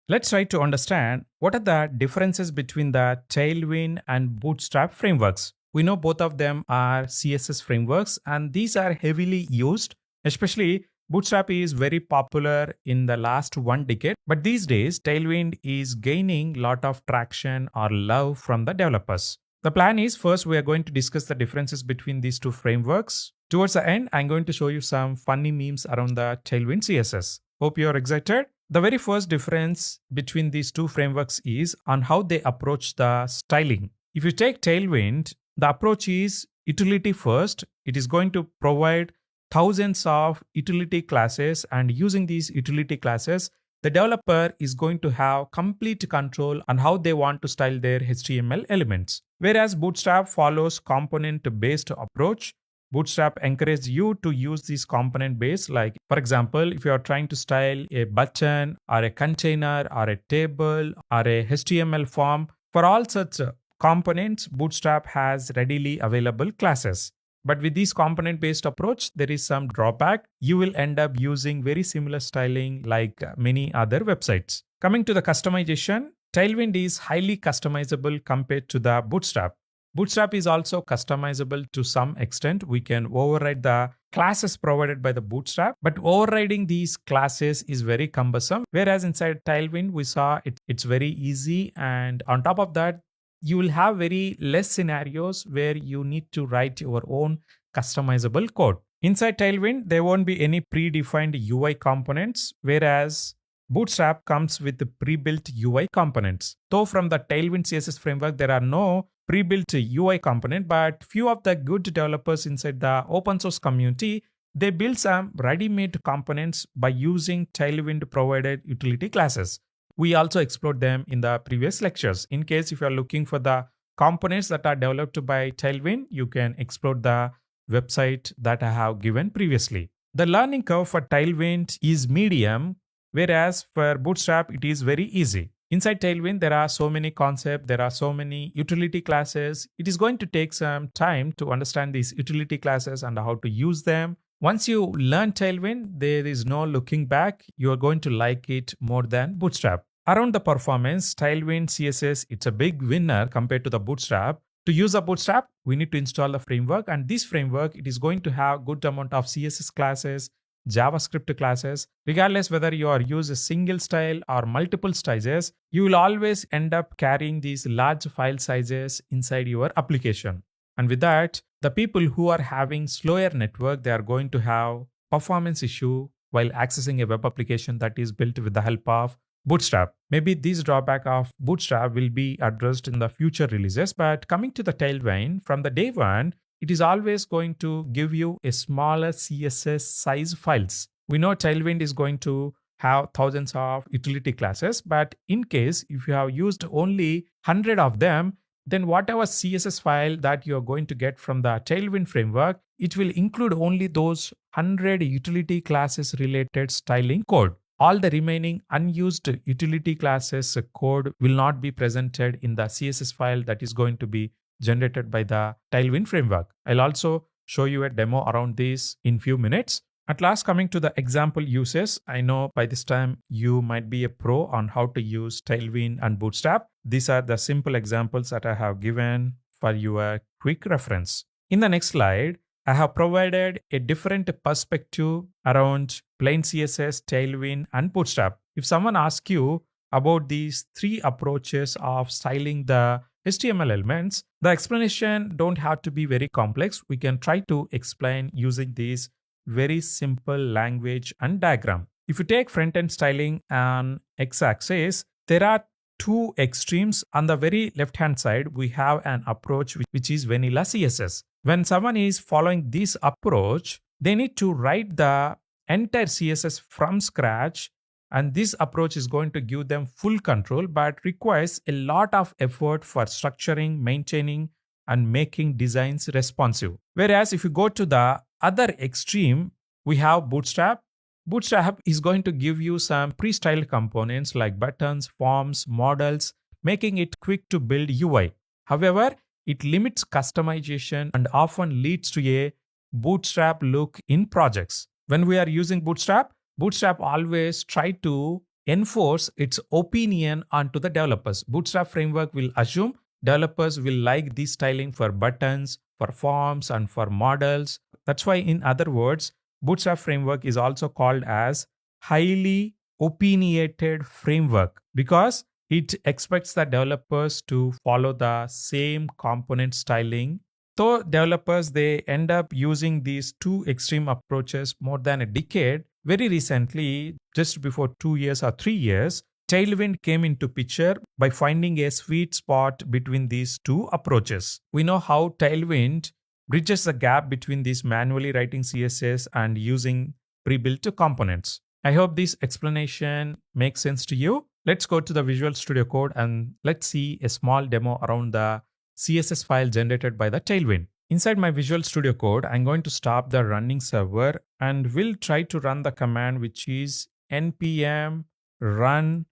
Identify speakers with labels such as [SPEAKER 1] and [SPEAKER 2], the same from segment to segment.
[SPEAKER 1] Let's try to understand what are the differences between the Tailwind and Bootstrap frameworks. We know both of them are CSS frameworks and these are heavily used, especially Bootstrap is very popular in the last 1 decade, but these days Tailwind is gaining lot of traction or love from the developers. The plan is first we are going to discuss the differences between these two frameworks. Towards the end, I'm going to show you some funny memes around the Tailwind CSS. Hope you are excited. The very first difference between these two frameworks is on how they approach the styling. If you take Tailwind, the approach is utility first. It is going to provide thousands of utility classes, and using these utility classes, the developer is going to have complete control on how they want to style their HTML elements. Whereas Bootstrap follows component-based approach. Bootstrap encourages you to use these component based, like for example, if you are trying to style a button or a container or a table or a HTML form, for all such components, Bootstrap has readily available classes. But with this component based approach, there is some drawback. You will end up using very similar styling like many other websites. Coming to the customization, Tailwind is highly customizable compared to the Bootstrap. Bootstrap is also customizable to some extent. We can override the classes provided by the Bootstrap, but overriding these classes is very cumbersome. Whereas inside Tailwind, we saw it's very easy. And on top of that, you will have very less scenarios where you need to write your own customizable code. Inside Tailwind, there won't be any predefined UI components, whereas Bootstrap comes with the pre-built UI components. Though from the Tailwind CSS framework, there are no pre-built UI component, but few of the good developers inside the open source community, they build some ready-made components by using Tailwind provided utility classes. We also explored them in the previous lectures. In case if you are looking for the components that are developed by Tailwind, you can explore the website that I have given previously. The learning curve for Tailwind is medium, whereas for Bootstrap, it is very easy. Inside Tailwind, there are so many concepts, there are so many utility classes. It is going to take some time to understand these utility classes and how to use them. Once you learn Tailwind, there is no looking back. You are going to like it more than Bootstrap. Around the performance, Tailwind CSS, it's a big winner compared to the Bootstrap. To use a Bootstrap, we need to install the framework, and this framework, it is going to have good amount of CSS classes, JavaScript classes. Regardless whether you are use a single style or multiple styles, you will always end up carrying these large file sizes inside your application. And with that, the people who are having slower network, they are going to have performance issue while accessing a web application that is built with the help of Bootstrap. Maybe this drawback of Bootstrap will be addressed in the future releases, but coming to the Tailwind, from the day one, it is always going to give you a smaller CSS size files. We know Tailwind is going to have thousands of utility classes, but in case if you have used only 100 of them, then whatever CSS file that you are going to get from the Tailwind framework, it will include only those 100 utility classes related styling code. All the remaining unused utility classes code will not be presented in the CSS file that is going to be generated by the Tailwind framework. I'll also show you a demo around this in few minutes. At last, coming to the example uses, I know by this time you might be a pro on how to use Tailwind and Bootstrap. These are the simple examples that I have given for your quick reference. In the next slide, I have provided a different perspective around plain CSS, Tailwind, and Bootstrap. If someone asks you about these three approaches of styling the HTML elements, the explanation don't have to be very complex. We can try to explain using these very simple language and diagram. If you take front-end styling on x-axis, there are two extremes. On the very left-hand side, we have an approach which is vanilla CSS. When someone is following this approach, they need to write the entire CSS from scratch, and this approach is going to give them full control but requires a lot of effort for structuring, maintaining, and making designs responsive. Whereas if you go to the other extreme, we have Bootstrap. Bootstrap is going to give you some pre-styled components like buttons, forms, models, making it quick to build UI. However, it limits customization and often leads to a Bootstrap look in projects. When we are using Bootstrap, Bootstrap always try to enforce its opinion onto the developers. Bootstrap framework will assume developers will like this styling for buttons, for forms, and for models. That's why, in other words, Bootstrap framework is also called as highly opinionated framework because it expects the developers to follow the same component styling. So developers, they end up using these two extreme approaches more than a decade. Very recently, just before 2 years or 3 years, Tailwind came into picture by finding a sweet spot between these two approaches. We know how Tailwind bridges the gap between this manually writing CSS and using pre-built components. I hope this explanation makes sense to you. Let's go to the Visual Studio Code and let's see a small demo around the CSS file generated by the Tailwind. Inside my Visual Studio Code, I'm going to stop the running server and will try to run the command which is npm run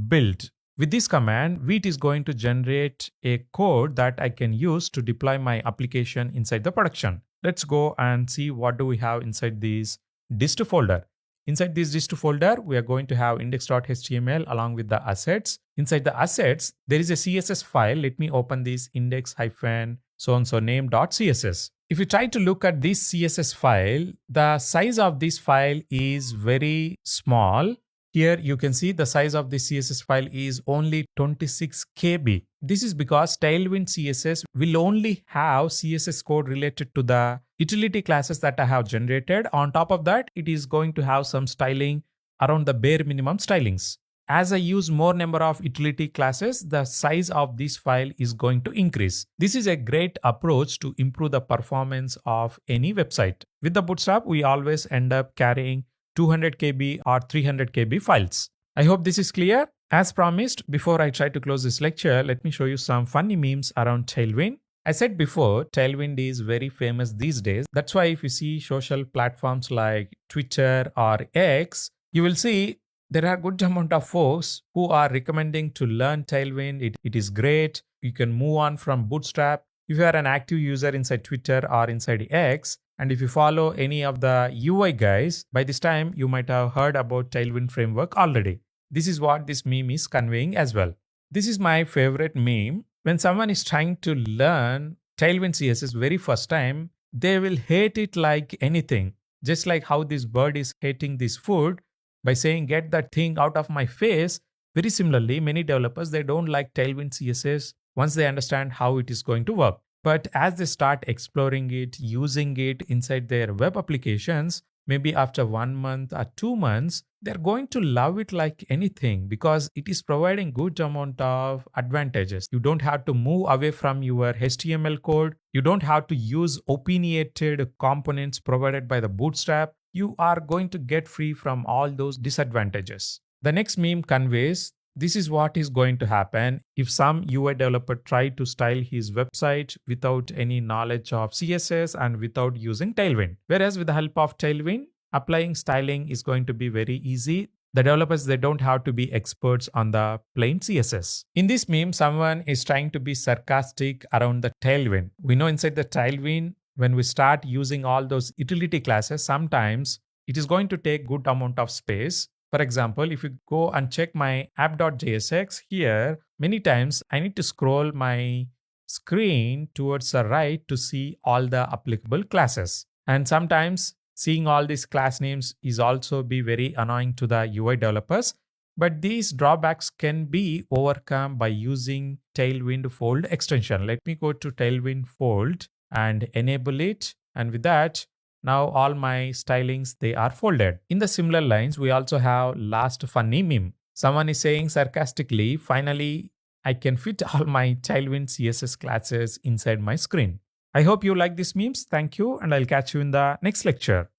[SPEAKER 1] build. With this command, it is going to generate a code that I can use to deploy my application inside the production. Let's go and see what do we have inside this dist folder. Inside this dist folder, we are going to have index.html along with the assets. Inside the assets, there is a CSS file. Let me open this index-so-and-so name.css. If you try to look at this CSS file, the size of this file is very small. Here you can see the size of the CSS file is only 26 KB. This is because Tailwind CSS will only have CSS code related to the utility classes that I have generated. On top of that, it is going to have some styling around the bare minimum stylings. As I use more number of utility classes, the size of this file is going to increase. This is a great approach to improve the performance of any website. With the Bootstrap, we always end up carrying 200 KB or 300 KB files. I hope this is clear. As promised, before I try to close this lecture, let me show you some funny memes around Tailwind. I said before, Tailwind is very famous these days. That's why if you see social platforms like Twitter or X, you will see there are a good amount of folks who are recommending to learn Tailwind. It is great. You can move on from Bootstrap. If you are an active user inside Twitter or inside X, and if you follow any of the UI guys, by this time you might have heard about Tailwind framework already. This is what this meme is conveying as well. This is my favorite meme. When someone is trying to learn Tailwind CSS very first time, they will hate it like anything. Just like how this bird is hating this food by saying, "Get that thing out of my face." Very similarly, many developers, they don't like Tailwind CSS once they understand how it is going to work. But as they start exploring it, using it inside their web applications, maybe after 1 month or 2 months, they're going to love it like anything because it is providing good amount of advantages. You don't have to move away from your HTML code. You don't have to use opinionated components provided by the Bootstrap. You are going to get free from all those disadvantages. The next meme conveys this is what is going to happen if some UI developer try to style his website without any knowledge of CSS and without using Tailwind. Whereas with the help of Tailwind, applying styling is going to be very easy. The developers, they don't have to be experts on the plain CSS. In this meme, someone is trying to be sarcastic around the Tailwind. We know inside the Tailwind, when we start using all those utility classes, sometimes it is going to take good amount of space. For example, if you go and check my app.jsx here, many times I need to scroll my screen towards the right to see all the applicable classes. And sometimes seeing all these class names is also be very annoying to the UI developers. But these drawbacks can be overcome by using Tailwind Fold extension. Let me go to Tailwind Fold and enable it. And with that, now all my stylings, they are folded. In the similar lines, we also have last funny meme. Someone is saying sarcastically, "Finally, I can fit all my Tailwind CSS classes inside my screen." I hope you like these memes. Thank you, and I'll catch you in the next lecture.